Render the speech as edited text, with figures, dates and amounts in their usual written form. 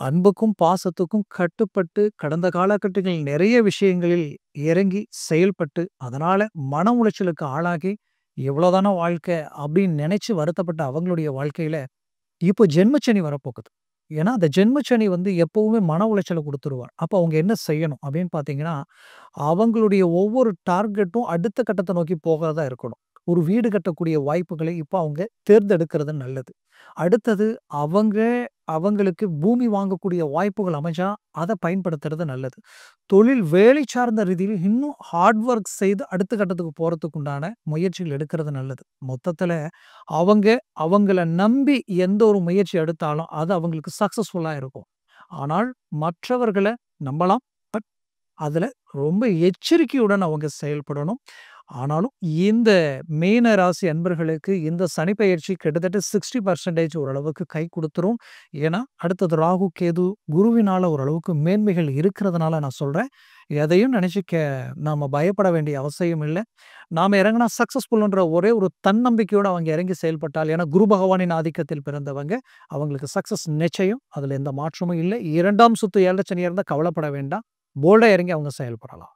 அன்புக்கும், பாசத்துக்கும் கட்டுப்பட்டு கடந்த காலகட்டங்களில் நிறைய விஷயங்களில் இறங்கி செயல்பட்டு, அதனால மன உளைச்சலுக்கு ஆளாகி, "இவ்வளோதானா வாழ்க்கை" அப்படின்னு நெனைச்சு வருத்தப்பட்ட அவங்களுடைய வாழ்க்கையில, இப்போ ஜென்மச்சனி வரப்போகுது. ஏன்னா, அந்த ஜென்மச்சனி எப்பவுமே மன உளைச்சல குடுத்துருவார். அப்ப அவங்க என்ன செய்யணும் அப்படின்னு பார்த்தீங்கன்னா, அவங்களுடைய ஒவ்வொரு டார்கெட்டும் அடுத்த கட்டத்த நோக்கி போகறதா இருக்கணும். ஒரு வீடு கட்டக்கூடிய வாய்ப்புகளை இப்ப அவங்க தேர்ந்தெடுக்கிறது நல்லது. அடுத்தது அவங்க அவங்களுக்கு பூமி வாங்கக்கூடிய வாய்ப்புகள் அமைஞ்சா, அத பயன்படுத்துறது நல்லது. தொழில் வேலை சார்ந்த ரீதியில் இன்னும் ஹார்ட் ஒர்க் செய்து அடுத்த கட்டத்துக்கு போறதுக்கு உண்டான முயற்சிகள் எடுக்கிறது நல்லது. மொத்தத்துல அவங்க அவங்கள நம்பி எந்த ஒரு முயற்சி எடுத்தாலும், அது அவங்களுக்கு சக்சஸ்ஃபுல்லா இருக்கும். ஆனால் மற்றவர்கள நம்பலாம். பட் அதுல ரொம்ப எச்சரிக்கையுடன் அவங்க செயல்படணும். ஆனாலும் இந்த மீன ராசி அன்பர்களுக்கு இந்த சனிப்பெயர்ச்சி கிட்டத்தட்ட 60% ஓரளவுக்கு கை குடுத்துரும். ஏன்னா, அடுத்தது ராகு, கேது, குருவினால ஓரளவுக்கு மேன்மைகள் இருக்கிறதுனால நான் சொல்றேன். எதையும் நினைச்சு நாம பயப்பட வேண்டிய அவசியம் இல்ல. நாம இறங்குனா சக்சஸ்ஃபுல்ன்ற ஒரே ஒரு தன்னம்பிக்கையோட அவங்க இறங்கி செயல்பட்டால் ஏன்னா குரு பகவானின் ஆதிக்கத்தில் பிறந்தவங்க, அவங்களுக்கு சக்சஸ் நிச்சயம். அதுல எந்த மாற்றமும் இல்ல. 2ஆம் சுத்து ஏழரை சனியா இருந்தா கவலைப்பட வேண்டாம். போல்டா இறங்கி அவங்க செயல்படலாம்.